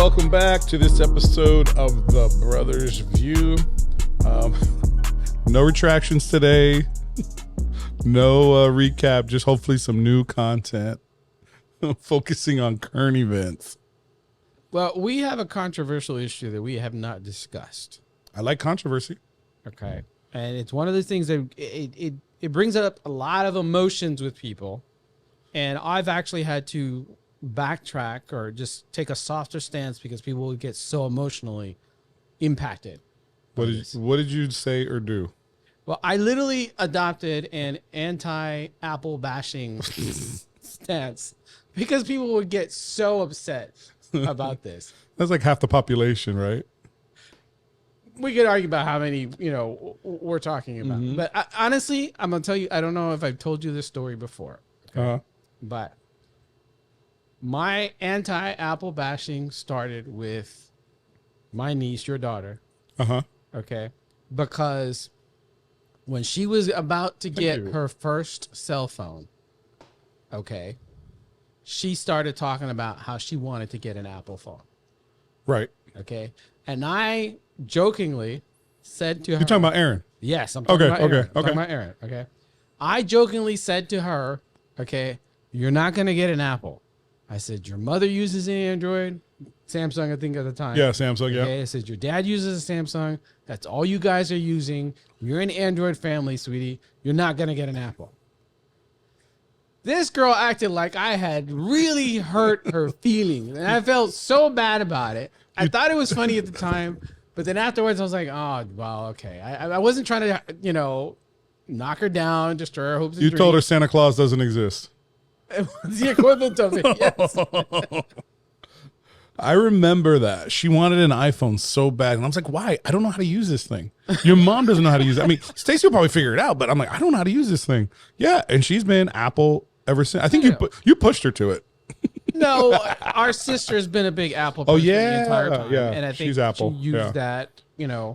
welcome back to this episode of The Brothers View. No retractions today. No recap, just hopefully some new content focusing on current events. Well, we have a controversial issue that we have not discussed. I like controversy. Okay. And it's one of those things that it brings up a lot of emotions with people. And I've actually had to backtrack or just take a softer stance because people would get so emotionally impacted. What did you say or do? Well, I literally adopted an anti-Apple bashing stance because people would get so upset about this. That's like half the population, right? We could argue about how many, we're talking about. Mm-hmm. But honestly, I'm going to tell you, I don't know if I've told you this story before. Okay? But my anti-Apple bashing started with my niece, your daughter. Okay? Because when she was about to get her first cell phone, okay, she started talking about how she wanted to get an Apple phone. Right. Okay. And I jokingly said to her, You're talking about Aaron? Yes, I'm talking about Aaron. Okay. I'm talking about Aaron. Okay. I jokingly said to her, okay, you're not going to get an Apple. I said, your mother uses an Android, Samsung, I think at the time. Yeah, Samsung, yeah. Okay. I said, your dad uses a Samsung. That's all you guys are using. You're an Android family, sweetie. You're not going to get an Apple. This girl acted like I had really hurt her feelings. And I felt so bad about it. I thought it was funny at the time. But then afterwards, I was like, oh, well, okay. I wasn't trying to, knock her down, destroy her hopes and You dreams. told her Santa Claus doesn't exist. It was the equivalent of it, yes. I remember that. She wanted an iPhone so bad. And I was like, why? I don't know how to use this thing. Your mom doesn't know how to use it. I mean, Stacey will probably figure it out, but I'm like, I don't know how to use this thing. Yeah. And she's been Apple ever since. I think you pushed her to it. No, our sister's been a big Apple person the entire time. Yeah. And I think She's Apple. she used that,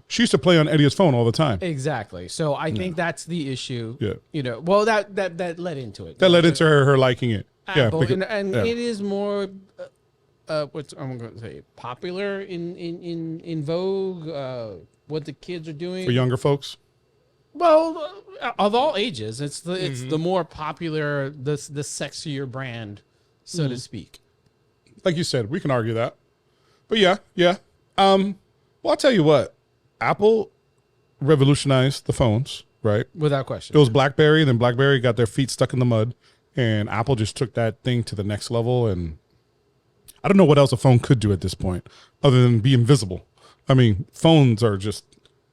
She used to play on Eddie's phone all the time. Exactly. So I think that's the issue. Yeah. Well, that led into it. That led into her liking it. Apple, Yeah. and it is more, what's I'm going to say, popular in vogue. What the kids are doing For younger folks. Well, of all ages, it's the more popular, the sexier brand, so to speak. Like you said, we can argue that. But yeah. Well, I'll tell you what. Apple revolutionized the phones, right? Without question. It was BlackBerry, then BlackBerry got their feet stuck in the mud, and Apple just took that thing to the next level. And I don't know what else a phone could do at this point other than be invisible. I mean, phones are just,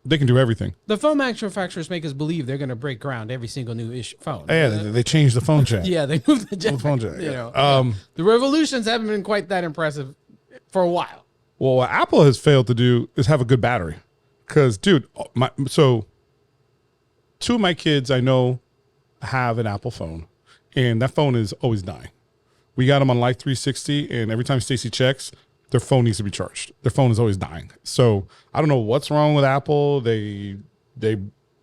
they can do everything. The phone manufacturers make us believe they're going to break ground every single new phone. Yeah, they changed the phone jack. Yeah, they moved the jack. phone jack, The revolutions haven't been quite that impressive for a while. Well, what Apple has failed to do is have a good battery. Because, dude, so two of my kids I know have an Apple phone, and that phone is always dying. We got them on Life 360, and every time Stacey checks, their phone needs to be charged. Their phone is always dying. So I don't know what's wrong with Apple. They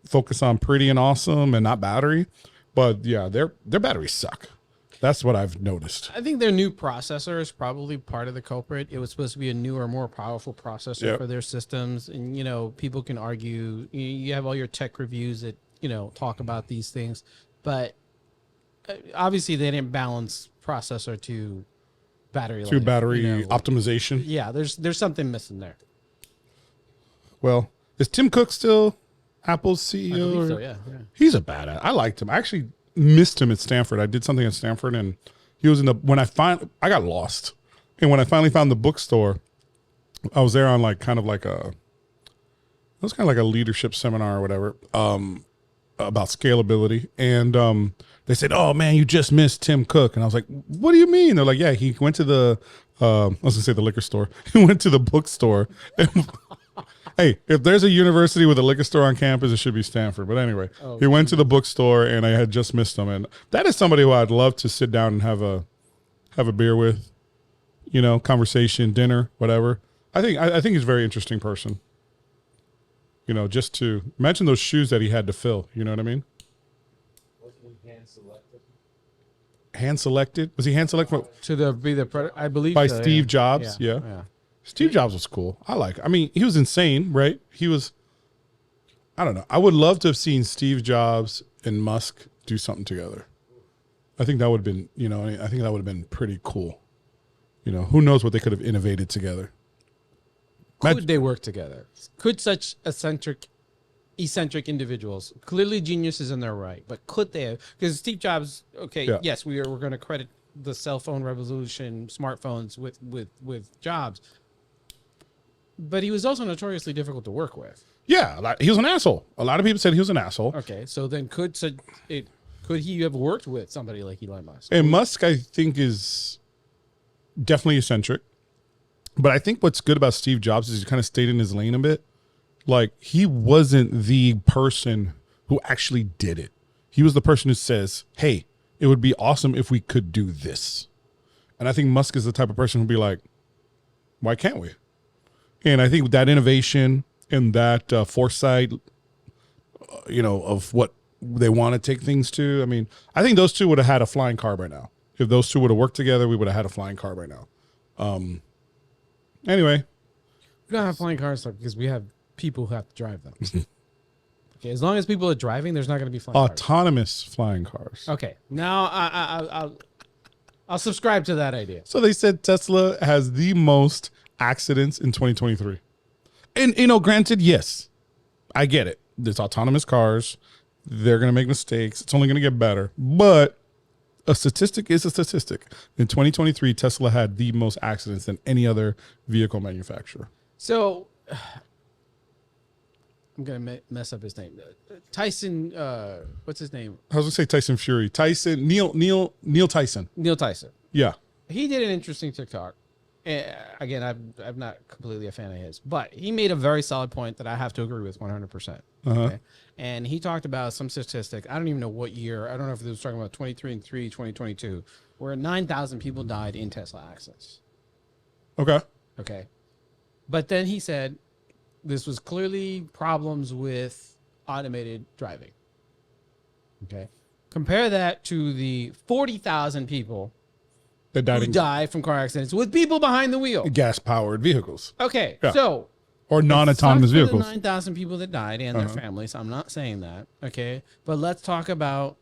focus on pretty and awesome and not battery. But yeah, their batteries suck. That's what I've noticed. I think their new processor is probably part of the culprit. It was supposed to be a newer, more powerful processor for their systems. And, people can argue. You have all your tech reviews that, talk about these things. But obviously they didn't balance processor to battery life. To battery optimization. Yeah, there's something missing there. Well, is Tim Cook still Apple's CEO? I believe so, yeah. He's a badass. I liked him. I actually missed him at Stanford. I did something at Stanford, and he was I got lost. And when I finally found the bookstore, I was there on it was kind of like a leadership seminar or whatever, about scalability. And they said, oh man, you just missed Tim Cook. And I was like, what do you mean? They're like, yeah, he went to the, I was gonna say the liquor store. He went to the bookstore. Hey, if there's a university with a liquor store on campus, it should be Stanford. But anyway, he went to the bookstore, and I had just missed him. And that is somebody who I'd love to sit down and have a beer with, conversation, dinner, whatever. I think he's a very interesting person. Just to imagine those shoes that he had to fill. You know what I mean? Wasn't he hand selected? Hand selected? Was he hand selected I believe by so, Steve yeah. Jobs? Yeah. Steve Jobs was cool. I mean, he was insane, right? I don't know. I would love to have seen Steve Jobs and Musk do something together. I think that would have been, I think that would have been pretty cool. Who knows what they could have innovated together. Could they work together? Could such eccentric individuals, clearly geniuses in their right, but could they have? Because Steve Jobs, yes, we're going to credit the cell phone revolution, smartphones with Jobs, but he was also notoriously difficult to work with. Yeah, he was an asshole. A lot of people said he was an asshole. Okay, so then could he have worked with somebody like Elon Musk? And Musk, I think, is definitely eccentric. But I think what's good about Steve Jobs is he kind of stayed in his lane a bit. Like, he wasn't the person who actually did it. He was the person who says, hey, it would be awesome if we could do this. And I think Musk is the type of person who'd be like, why can't we? And I think that innovation and that foresight, of what they want to take things to. I mean, I think those two would have had a flying car by now. If those two would have worked together, we would have had a flying car by now. Anyway. We don't have flying cars because we have people who have to drive them. Okay, as long as people are driving, there's not going to be flying cars. Autonomous flying cars. Okay, now I'll subscribe to that idea. So they said Tesla has the most accidents in 2023. And, granted, yes, I get it. There's autonomous cars. They're going to make mistakes. It's only going to get better. But a statistic is a statistic. In 2023, Tesla had the most accidents than any other vehicle manufacturer. So I'm going to mess up his name. Tyson, what's his name? I was going to say Tyson Fury. Neil Tyson. Neil Tyson. Yeah. He did an interesting TikTok. Again, I'm not completely a fan of his, but he made a very solid point that I have to agree with 100%. Okay? And he talked about some statistic. I don't even know what year. I don't know if it was talking about 2022, where 9,000 people died in Tesla accidents. Okay. Okay. But then he said this was clearly problems with automated driving. Okay. Compare that to the 40,000 people That died who in die from car accidents with people behind the wheel. gas-powered vehicles. Okay, Yeah. so Or non-autonomous vehicles. 9,000 people that died and their families. I'm not saying that. Okay, but let's talk about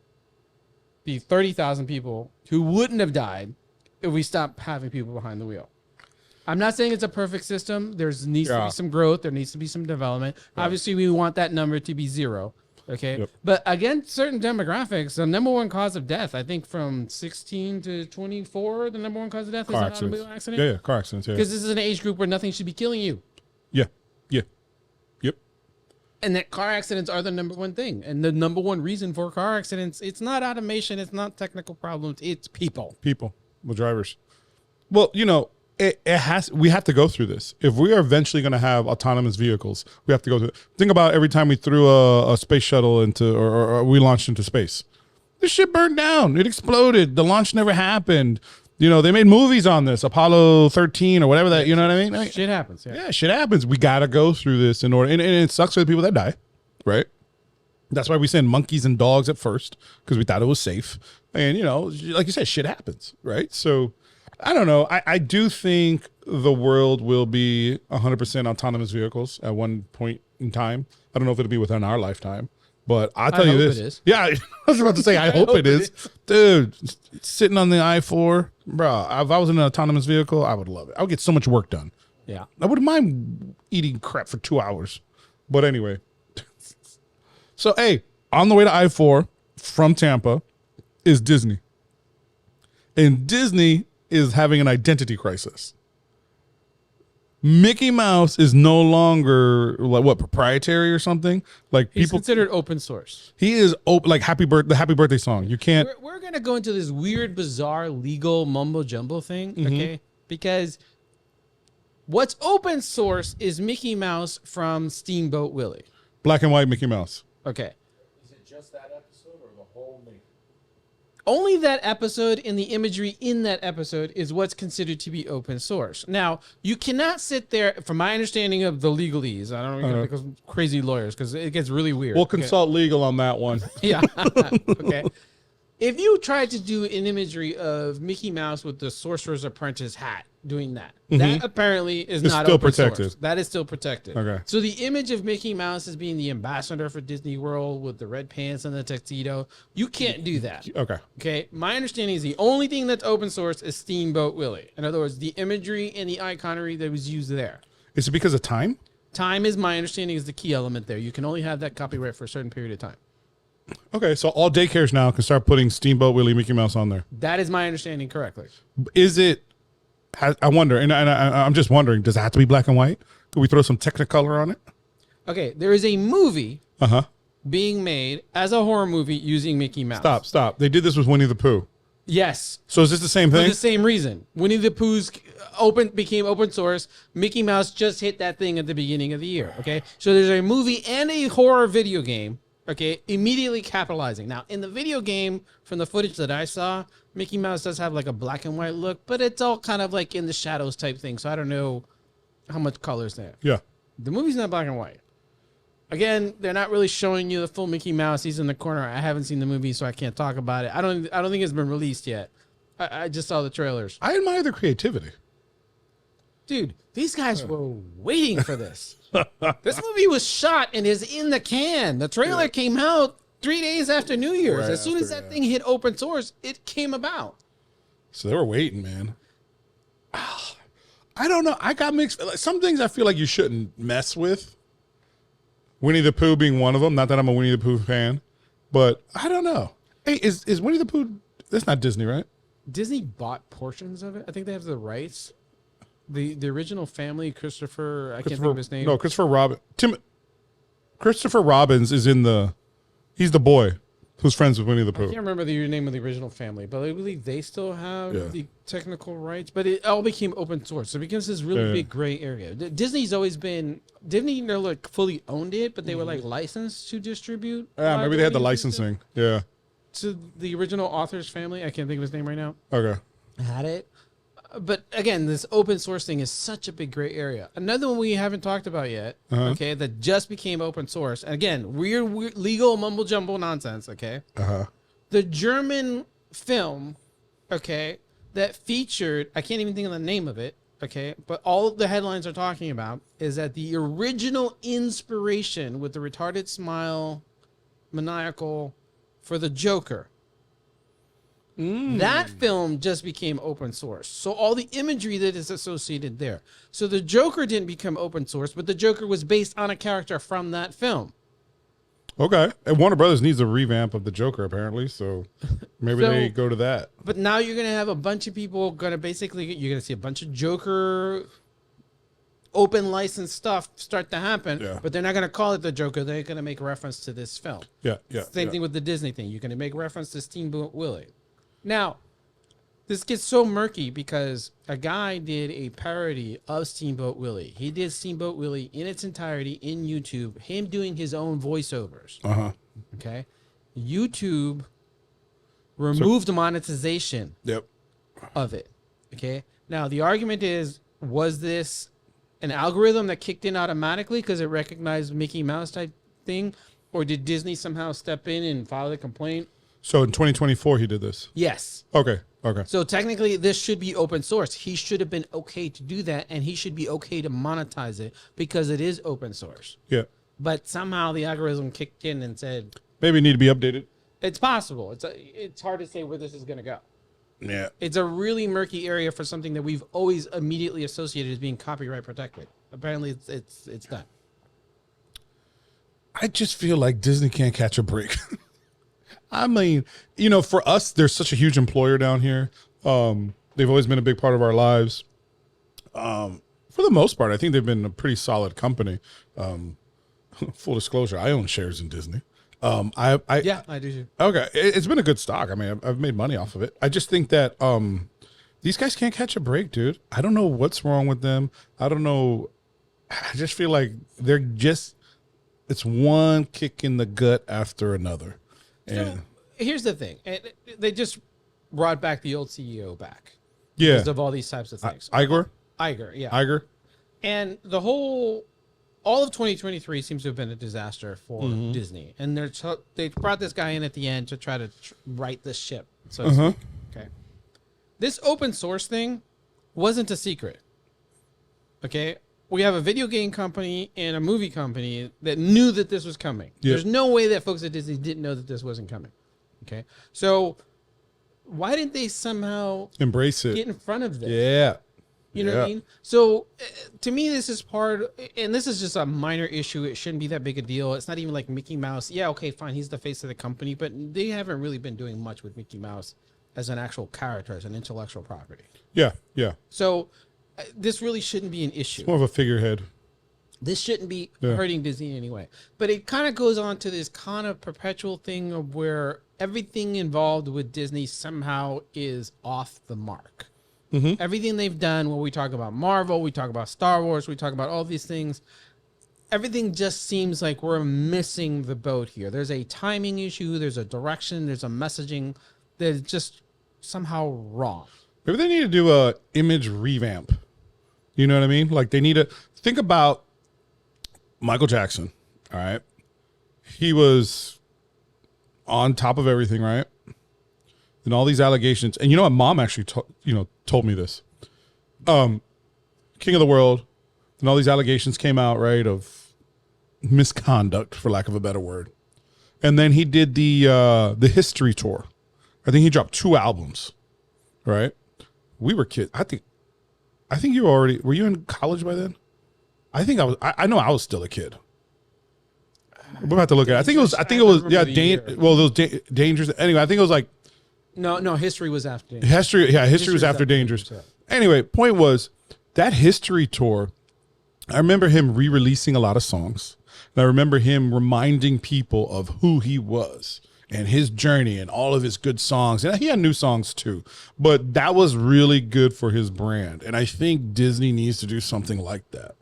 the 30,000 people who wouldn't have died if we stopped having people behind the wheel. I'm not saying it's a perfect system. There needs to be some growth. There needs to be some development. Obviously, we want that number to be zero. Okay. Yep. But against certain demographics, the number one cause of death, I think from 16 to 24, the number one cause of death is an automobile accident. Yeah, car accidents. Yeah. Because this is an age group where nothing should be killing you. Yeah. Yep. And that car accidents are the number one thing. And the number one reason for car accidents, it's not automation, it's not technical problems, it's people. People, the drivers. Well, we have to go through this. If we are eventually going to have autonomous vehicles, we have to go through it. Think about every time we threw a space shuttle into, or we launched into space. This shit burned down. It exploded. The launch never happened. They made movies on this, Apollo 13 or whatever that, you know what I mean? Shit happens. Yeah, shit happens. We got to go through this in order. And it sucks for the people that die, right? That's why we send monkeys and dogs at first, because we thought it was safe. And, like you said, shit happens, right? So I don't know. I do think the world will be 100% autonomous vehicles at one point in time. I don't know if it'll be within our lifetime, but I'll tell you this. It is. Yeah, I was about to say, I hope it is. Dude, sitting on the I-4, bro, if I was in an autonomous vehicle, I would love it. I would get so much work done. Yeah. I wouldn't mind eating crap for 2 hours. But anyway. So, hey, on the way to I-4 from Tampa is Disney. And Disney is having an identity crisis. Mickey Mouse is no longer proprietary or something. Like He's people considered open source. He is open, like the Happy Birthday song. You can't. We're gonna go into this weird, bizarre, legal mumbo jumbo thing, okay? Because what's open source is Mickey Mouse from Steamboat Willie. Black and white Mickey Mouse. Okay. Is it just that episode or the whole movie? Only that episode and the imagery in that episode is what's considered to be open source. Now, you cannot sit there, from my understanding of the legalese, I don't know, because crazy lawyers, because it gets really weird. We'll consult legal on that one. Yeah. Okay. If you tried to do an imagery of Mickey Mouse with the Sorcerer's Apprentice hat, doing that, that apparently is It's not still open protected. source. That is still protected. Okay. So the image of Mickey Mouse as being the ambassador for Disney World with the red pants and the tuxedo, you can't do that. Okay. Okay. My understanding is the only thing that's open source is Steamboat Willie. In other words, the imagery and the iconography that was used there. Is it because of time? Time is my understanding is the key element there. You can only have that copyright for a certain period of time. Okay, so all daycares now can start putting Steamboat Willie Mickey Mouse on there. That is my understanding correctly. Is it? I wonder, and I'm just wondering, does it have to be black and white? Could we throw some Technicolor on it? Okay, there is a movie Uh huh. being made as a horror movie using Mickey Mouse. Stop. They did this with Winnie the Pooh. Yes, So is this the same for thing? the same reason. Winnie the Pooh's became open source. Mickey Mouse just hit that thing at the beginning of the year. Okay, so there's a movie and a horror video game. Okay, immediately capitalizing. Now, in the video game, from the footage that I saw, Mickey Mouse does have like a black and white look, but it's all kind of like in the shadows type thing. So I don't know how much color's there. Yeah. The movie's not black and white. Again, they're not really showing you the full Mickey Mouse. He's in the corner. I haven't seen the movie, so I can't talk about it. I don't think it's been released yet. I just saw the trailers. I admire the creativity. Dude, these guys were waiting for this. This movie was shot and is in the can. The trailer came out 3 days after New Year's. Right as soon as after, that thing hit open source, it came about. So they were waiting, man. I don't know. I got mixed. Like, some things I feel like you shouldn't mess with. Winnie the Pooh being one of them. Not that I'm a Winnie the Pooh fan, but I don't know. Hey, is Winnie the Pooh? That's not Disney, right? Disney bought portions of it. I think they have the rights. The original family, Christopher, I can't think of his name. No, Christopher Robbins is in the. He's the boy who's friends with Winnie the I can't Pooh. remember the name of the original family, but I believe they still have Yeah. the technical rights. But it all became open source, so it becomes this really Yeah. big gray area. Disney's always been Disney never like fully owned it, but they were like licensed to distribute. Yeah, maybe they had the liability licensing. Yeah. to the original author's family. I can't think of his name right now. Okay. Had it. But again, this open source thing is such a big gray area. Another one we haven't talked about yet, okay, that just became open source. And again, weird legal mumble jumble nonsense, okay? The German film, okay, that featured, I can't even think of the name of it, okay, but all the headlines are talking about is that the original inspiration with the retarded smile, maniacal, for the Joker. That film just became open source. So all the imagery that is associated there. So the Joker didn't become open source, but the Joker was based on a character from that film. Okay. And Warner Brothers needs a revamp of the Joker, apparently. So maybe So- they go to that. But now you're going to have a bunch of people you're going to see a bunch of Joker open license stuff start to happen, Yeah. but they're not going to call it the Joker. They're going to make reference to this film. Yeah. Same thing with the Disney thing. You're going to make reference to Steamboat Willie. Now, this gets so murky because a guy did a parody of Steamboat Willie. He did Steamboat Willie in its entirety in YouTube, him doing his own voiceovers. Okay. YouTube removed monetization Yep. of it. Okay. Now, the argument is, was this an algorithm that kicked in automatically because it recognized Mickey Mouse type thing? Or did Disney somehow step in and file a complaint? So in 2024, he did this. Yes. Okay. So technically, this should be open source. He should have been okay to do that, and he should be okay to monetize it because it is open source. Yeah. But somehow the algorithm kicked in and said, Maybe it need to be updated. it's possible. It's hard to say where this is going to go. Yeah. It's a really murky area for something that we've always immediately associated as being copyright protected. Apparently, it's not. I just feel like Disney can't catch a break. I mean, for us, there's such a huge employer down here. They've always been a big part of our lives. For the most part, I think they've been a pretty solid company. Full disclosure, I own shares in Disney. Yeah, I do too. Okay, it's been a good stock. I mean, I've made money off of it. I just think that these guys can't catch a break, dude. I don't know what's wrong with them. I don't know. I just feel like it's one kick in the gut after another. So here's the thing. They just brought back the old CEO back. Yeah. Because of all these types of things. Igor? Iger, yeah. Iger? And the whole all of 2023 seems to have been a disaster for Disney, and they brought this guy in at the end to try to right this ship. So to speak. Okay, this open source thing wasn't a secret. Okay, we have a video game company and a movie company that knew that this was coming. Yep. There's no way that folks at Disney didn't know that this wasn't coming. Okay, so why didn't they somehow Embrace it. get in front of this? Yeah. You know what I mean? So to me, this is and this is just a minor issue. It shouldn't be that big a deal. It's not even like Mickey Mouse. Yeah, okay, fine. He's the face of the company, but they haven't really been doing much with Mickey Mouse as an actual character, as an intellectual property. Yeah. Yeah. So this really shouldn't be an issue. More of a figurehead. This shouldn't be hurting Disney in any way. But it kind of goes on to this kind of perpetual thing of where everything involved with Disney somehow is off the mark. Everything they've done, when we talk about Marvel, we talk about Star Wars, we talk about all these things, everything just seems like we're missing the boat here. There's a timing issue, there's a direction, there's a messaging that's just somehow wrong. Maybe they need to do a image revamp. You know what I mean? Like they need to think about Michael Jackson. All right. He was on top of everything, right? And all these allegations. And you know what? Mom actually told me this. King of the World. And all these allegations came out, right, of misconduct, for lack of a better word. And then he did the history tour. I think he dropped 2 albums. Right? We were kids. I think you were you in college by then? I think I was. I know I was still a kid. We'll have to look at it. I think it was those Dangerous. Anyway, I think it was like. No, history was after Dangerous. History was after Dangerous. Anyway, point was that history tour. I remember him re-releasing a lot of songs. And I remember him reminding people of who he was and his journey and all of his good songs. And he had new songs too, but that was really good for his brand. And I think Disney needs to do something like that.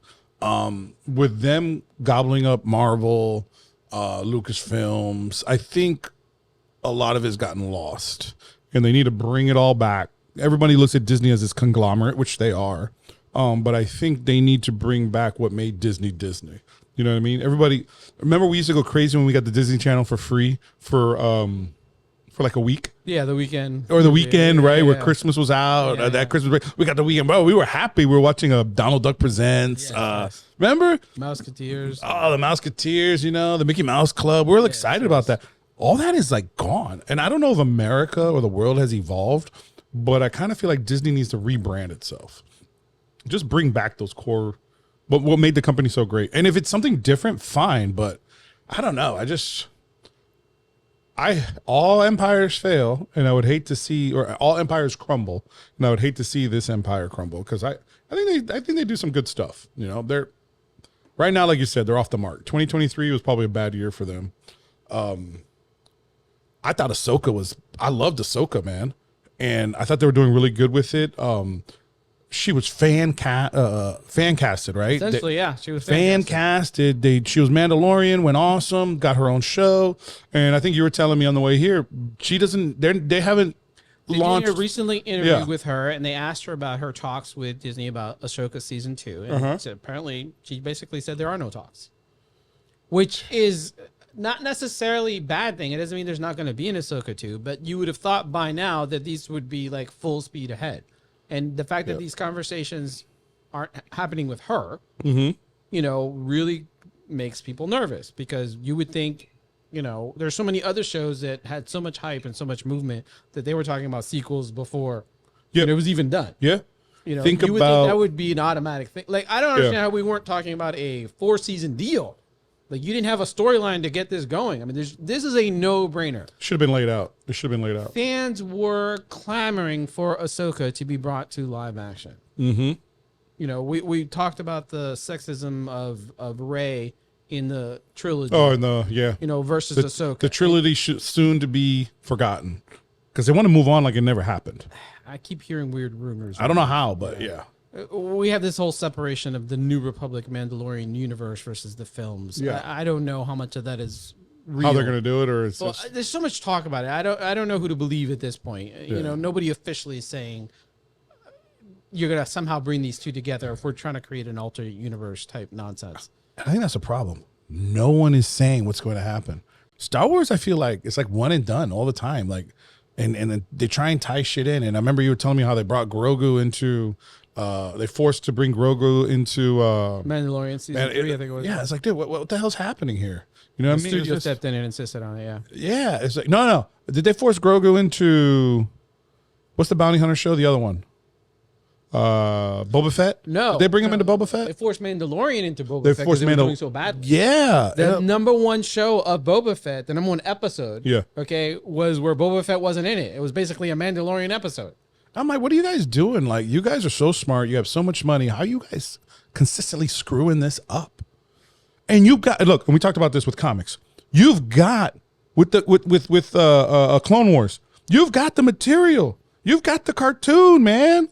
With them gobbling up Marvel, Lucasfilms, I think a lot of it's gotten lost and they need to bring it all back. Everybody looks at Disney as this conglomerate, which they are. But I think they need to bring back what made Disney Disney. You know what I mean? Everybody, remember we used to go crazy when we got the Disney Channel for free for like a week? Yeah, the weekend. Or the weekend, right? Where Christmas was out. Yeah, that Christmas break. We got the weekend. Bro, we were happy. We were watching Donald Duck Presents. Yes. Remember? Mouseketeers. Oh, the Mouseketeers, the Mickey Mouse Club. We're excited about that. All that is like gone. And I don't know if America or the world has evolved, but I kind of feel like Disney needs to rebrand itself. Just bring back those core, what made the company so great. And if it's something different, fine. But I don't know. All empires fail, and I would hate to see, or all empires crumble, and I would hate to see this empire crumble because I think they do some good stuff. They're right now, like you said, they're off the mark. 2023 was probably a bad year for them. I thought I loved Ahsoka, man, and I thought they were doing really good with it. She was fan casted, right? Essentially, yeah, she was fan casted. She was Mandalorian, went awesome, got her own show, and I think you were telling me on the way here, she doesn't. They haven't launched. They recently interviewed with her, and they asked her about her talks with Disney about Ahsoka season 2, and so apparently she basically said there are no talks, which is not necessarily a bad thing. It doesn't mean there's not going to be an Ahsoka 2, but you would have thought by now that these would be like full speed ahead. And the fact that these conversations aren't happening with her, really makes people nervous because you would think, there's so many other shows that had so much hype and so much movement that they were talking about sequels before it was even done. Yeah. You would think that would be an automatic thing. Like, I don't understand how we weren't talking about a 4-season deal. Like, you didn't have a storyline to get this going. I mean, this is a no-brainer. Should have been laid out. It should have been laid out. Fans were clamoring for Ahsoka to be brought to live action. Mm-hmm. We talked about the sexism of Rey in the trilogy. Oh, versus Ahsoka. The trilogy should soon to be forgotten because they want to move on like it never happened. I keep hearing weird rumors. I don't know how, but yeah. We have this whole separation of the New Republic Mandalorian universe versus the films. Yeah. I don't know how much of that is real. How they're going to do it, or it's just... There's so much talk about it. I don't know who to believe at this point. Nobody officially is saying you're going to somehow bring these two together if we're trying to create an alternate universe type nonsense. I think that's a problem. No one is saying what's going to happen. Star Wars, I feel like it's like one and done all the time. Like, and then they try and tie shit in. And I remember you were telling me how they brought Grogu into. They forced to bring Grogu into Mandalorian season 3, I think it was. Yeah, it's like, dude, what the hell's happening here? You know what I mean? Studio It's just- stepped in and insisted on it. Yeah. yeah, it's like no. Did they force Grogu into what's the bounty hunter show? The other one, Boba Fett. No, did they bring him no. into Boba They Fett? forced Mandalorian into Boba They Fett forced because it was Mandal- doing so bad. Yeah, The number one show of Boba Fett, the number one episode, Yeah. okay, was where Boba Fett wasn't in it. It was basically a Mandalorian episode. I'm like, what are you guys doing? Like, you guys are so smart. You have so much money. How are you guys consistently screwing this up? And you've got look. And we talked about this with comics. You've got with Clone Wars. You've got the material. You've got the cartoon, man.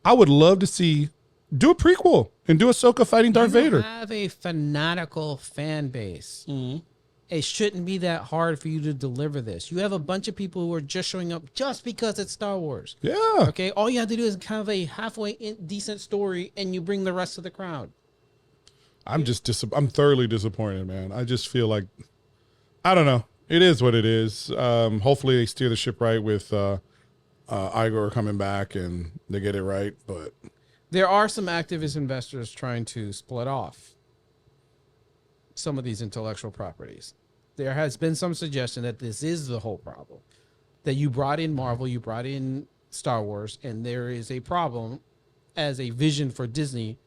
I would love to see do a prequel and do Ahsoka fighting Darth Vader. You have a fanatical fan base. It shouldn't be that hard for you to deliver this. You have a bunch of people who are just showing up just because it's Star Wars. Yeah. Okay, all you have to do is have a halfway decent story, and you bring the rest of the crowd. I'm I'm thoroughly disappointed, man. I just feel like I don't know. It is what it is. Hopefully they steer the ship right with Igor coming back and they get it right. But There are some activist investors trying to split off some of these intellectual properties. There has been some suggestion that this is the whole problem. That you brought in Marvel, you brought in Star Wars, and there is a problem as a vision for Disney,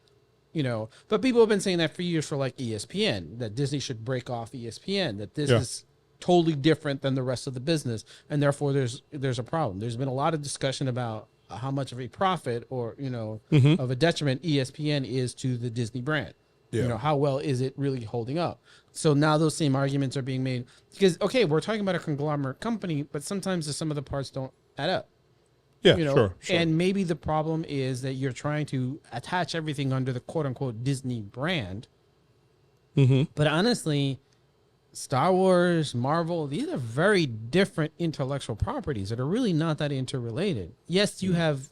you know. But people have been saying that for years for like ESPN, that Disney should break off ESPN, that this is totally different than the rest of the business, and therefore there's a problem. There's been a lot of discussion about how much of a profit or, you know, of a detriment ESPN is to the Disney brand. Yeah. You know, how well is it really holding up? So now those same arguments are being made because, okay, we're talking about a conglomerate company, but sometimes the sum of the parts don't add up. yeah, You know, sure. and maybe the problem is that you're trying to attach everything under the quote unquote Disney brand. But honestly, Star Wars, Marvel, these are very different intellectual properties that are really not that interrelated. Yes, you have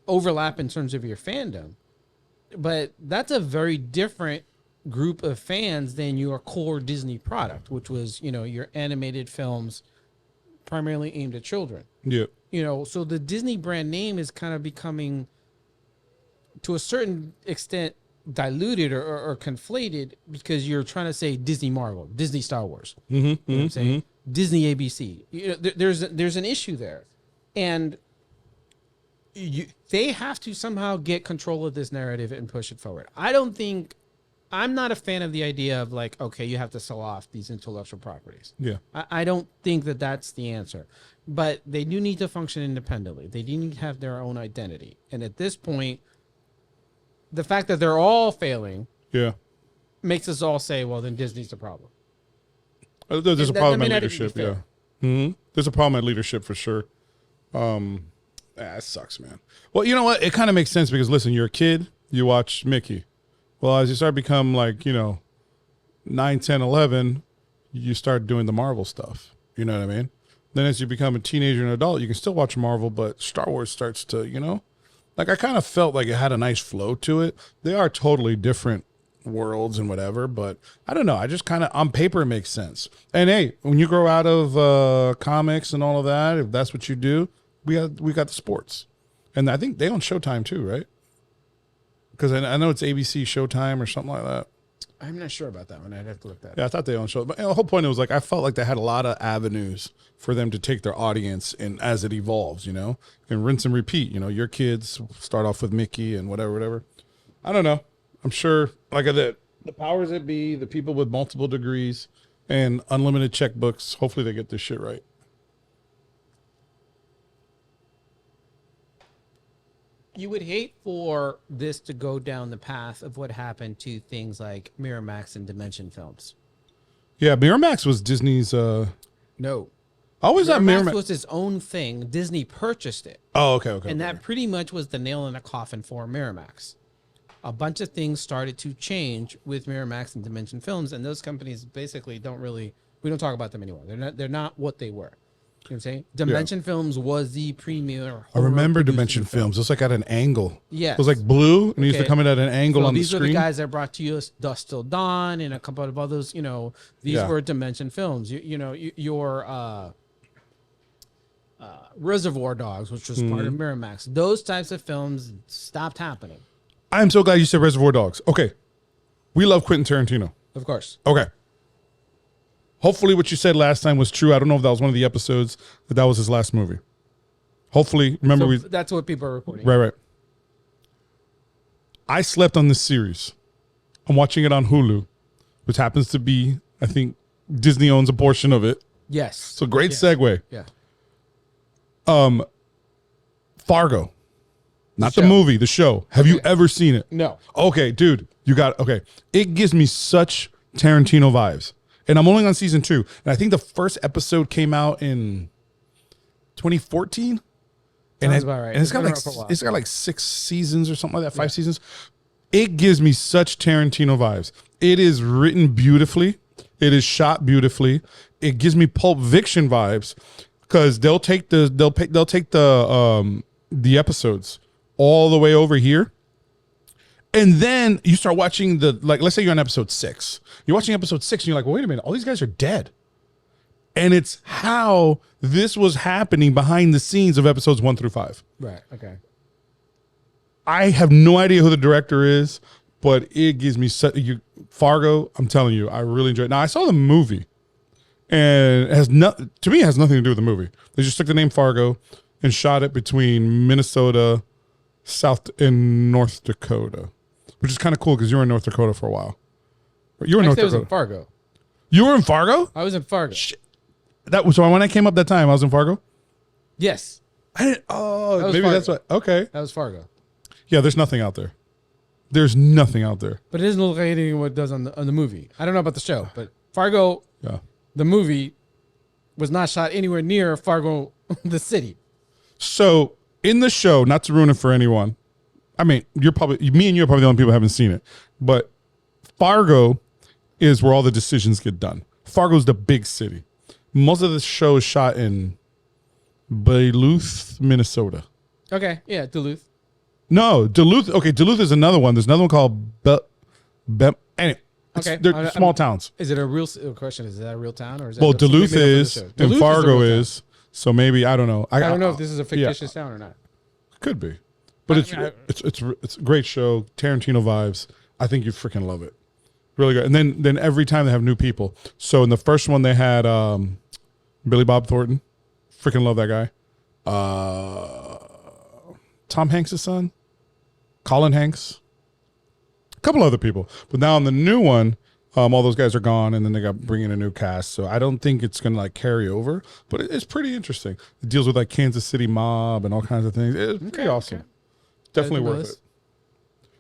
overlap in terms of your fandom, but that's a very different group of fans than your core Disney product, which was, you know, your animated films primarily aimed at children. Yeah. You know, so the Disney brand name is kind of becoming, to a certain extent, diluted or conflated because you're trying to say Disney Marvel, Disney Star Wars. You know what I'm saying? Disney ABC. You know, there's an issue there, and they have to somehow get control of this narrative and push it forward. I'm not a fan of the idea of like, okay, you have to sell off these intellectual properties. Yeah. I don't think that that's the answer, but they do need to function independently. They do need to have their own identity. And at this point, the fact that they're all failing Yeah. makes us all say, well, then Disney's the problem. There's a That problem may at not even be leadership. Yeah. fair. There's a problem at leadership for sure. That sucks, man. Well, you know what? It kind of makes sense because listen, you're a kid, you watch Mickey. Well, as you start to become like, 9, 10, 11, you start doing the Marvel stuff. You know what I mean? Then as you become a teenager and adult, you can still watch Marvel, but Star Wars starts to, like I kind of felt like it had a nice flow to it. They are totally different worlds and whatever, but I don't know. I just kind of, on paper, it makes sense. And hey, when you grow out of comics and all of that, if that's what you do, we got the sports. And I think they own Showtime too, right? Because I know it's ABC Showtime or something like that. I'm not sure about that one. I'd have to look that up. Yeah, I thought they owned Showtime. But the whole point was like I felt like they had a lot of avenues for them to take their audience and as it evolves, and rinse and repeat. Your kids start off with Mickey and whatever. I don't know. I'm sure like the powers that be, the people with multiple degrees and unlimited checkbooks, hopefully they get this shit right. You would hate for this to go down the path of what happened to things like Miramax and Dimension Films. Yeah, Miramax was Disney's. No. Always that Miramax Miramax. was its own thing. Disney purchased it. Oh, okay. And okay. that pretty much was the nail in the coffin for Miramax. A bunch of things started to change with Miramax and Dimension Films, and those companies basically we don't talk about them anymore. They're not what they were. You know what I'm saying? Dimension Films was the premier. I remember horror-producing Dimension film. Films. It was like at an angle. Yes. It was like blue, and it used to Okay. come in at an angle So on the these are screen. the guys that brought to us Dust Till Dawn and a couple of others. You know, these Yeah. were Dimension Films. Your Reservoir Dogs, which was part of Mm-hmm. Miramax. Those types of films stopped happening. I'm so glad you said Reservoir Dogs. Okay. We love Quentin Tarantino. Of course. Okay. Hopefully what you said last time was true. I don't know if that was one of the episodes, but that was his last movie. Hopefully, remember So that's what people are reporting. right. I slept on this series. I'm watching it on Hulu, which happens to be, I think, Disney owns a portion of it. Yes. So great segue. Yeah. Fargo. Not the show. movie, the show. Have you Okay. ever seen it? No. Okay, dude, you got okay. It gives me such Tarantino vibes, and I'm only on season 2, and I think the first episode came out in 2014. And Sounds about right. And It's been around for a while. it's got like 6 seasons or something like that, 5 seasons. It gives me such Tarantino vibes. It is written beautifully. It is shot beautifully. It gives me Pulp Fiction vibes because they'll take the episodes all the way over here. And then you start watching let's say you're on episode 6. You're watching episode 6 and you're like, well, wait a minute, all these guys are dead. And it's how this was happening behind the scenes of episodes 1 through 5. Right. Okay. I have no idea who the director is, but it gives me Fargo. I'm telling you, I really enjoyed it. Now I saw the movie, and it has to me, it has nothing to do with the movie. They just took the name Fargo and shot it between Minnesota, South and North Dakota, which is kind of cool because you were in North Dakota for a while. You were in North Actually, I was in Dakota. Fargo. You were in Fargo? I was in Fargo. That was so when I came up that time, I was in Fargo. Yes. I didn't. Oh, That was maybe Fargo. that's what. Okay. That was Fargo. Yeah, there's nothing out there. There's nothing out there. But it doesn't look like anything what it does on the movie. I don't know about the show, but Fargo, Yeah. the movie, was not shot anywhere near Fargo, the city. So in the show, not to ruin it for anyone, I mean, me and you are probably the only people who haven't seen it, but Fargo is where all the decisions get done. Fargo's the big city. Most of the show is shot in Duluth, Minnesota. Okay. Yeah, Duluth. No, Duluth. Okay, Duluth is another one. There's another one called anyway, Okay. they're small towns. Is it a real question? Is that a real town or is that Well, something Duluth made up for the is show? and Duluth Fargo a real town. is. So maybe I don't know. I don't know if this is a fictitious town or not. Could be, but I- it's a great show. Tarantino vibes. I think you freaking love it. Really good. And then every time they have new people. So in the first one they had Billy Bob Thornton. Freaking love that guy. Tom Hanks' son, Colin Hanks, a couple other people. But now on the new one, all those guys are gone, and then they got bring in a new cast. So I don't think it's gonna like carry over, but it's pretty interesting. It deals with like Kansas City mob and all kinds of things. It's pretty awesome. Definitely Added to worth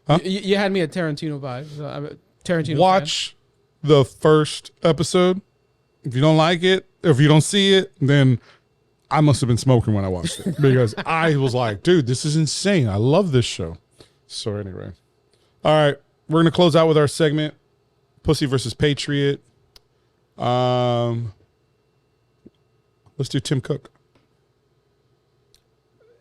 the it. list. You had me at Tarantino vibes. So I'm a Tarantino fan. Watch the first episode. If you don't like it, or if you don't see it, then I must have been smoking when I watched it because I was like, dude, this is insane. I love this show. So anyway, all right, we're gonna close out with our segment, Pussy versus Patriot. Let's do Tim Cook.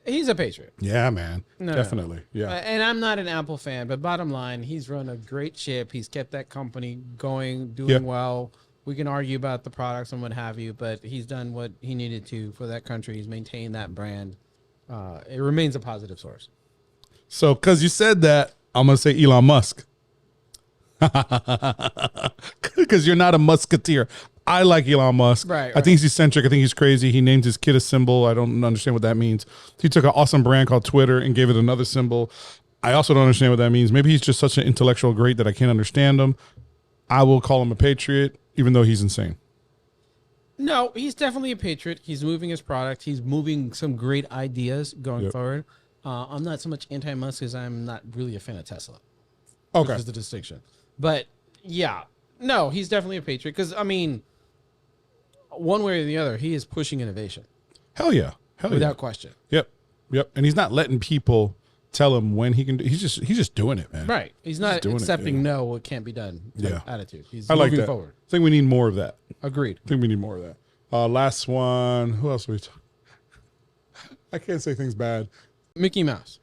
He's a patriot. Yeah, man, No. definitely. Yeah, And I'm not an Apple fan, but bottom line, he's run a great ship. He's kept that company going, doing Yeah. well. We can argue about the products and what have you, but he's done what he needed to for that country. He's maintained that brand. It remains a positive source. So, because you said that, I'm going to say Elon Musk. Because you're not a musketeer. I like Elon Musk. Right, I think he's eccentric. I think he's crazy. He named his kid a symbol. I don't understand what that means. He took an awesome brand called Twitter and gave it another symbol. I also don't understand what that means. Maybe he's just such an intellectual great that I can't understand him. I will call him a patriot, even though he's insane. No, he's definitely a patriot. He's moving his product. He's moving some great ideas going Yep. forward. I'm not so much anti-Musk as I'm not really a fan of Tesla. Okay. Which is the distinction. But yeah, no, he's definitely a patriot because I mean, one way or the other, he is pushing innovation Hell yeah. Hell without yeah. question. Yep. Yep. And he's not letting people tell him when he can do. He's just doing it, man. Right. He's not doing it, accepting yeah. no, it can't be done. type Yeah. attitude. He's I like moving that. forward. I think we need more of that. Agreed. I think we need more of that. Last one. Who else are we talking? I can't say things bad. Mickey Mouse.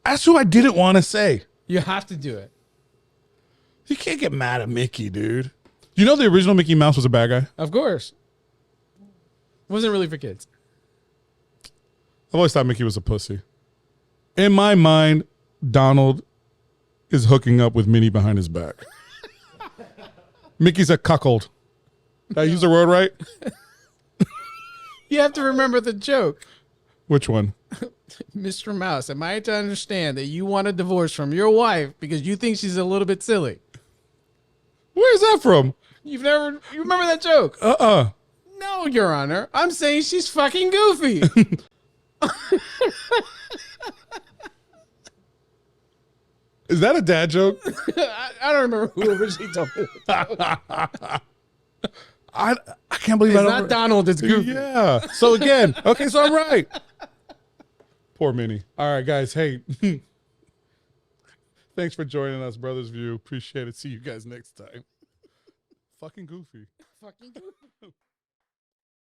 That's who I didn't want to say. You have to do it. You can't get mad at Mickey, dude. You know the original Mickey Mouse was a bad guy? Of course. Wasn't really for kids. I've always thought Mickey was a pussy. In my mind, Donald is hooking up with Minnie behind his back. Mickey's a cuckold. Did I use the word right? You have to remember the joke. Which one? Mr. Mouse, am I to understand that you want a divorce from your wife because you think she's a little bit silly? Where's that from? You remember that joke? No, Your Honor. I'm saying she's fucking goofy. Is that a dad joke? I don't remember who originally told me. I can't believe It's I don't. not Donald, it's Goofy. Yeah. So again, okay, so I'm right. Poor Minnie. All right, guys. Hey, thanks for joining us, Brothers View. Appreciate it. See you guys next time. Fucking Goofy. Fucking Goofy.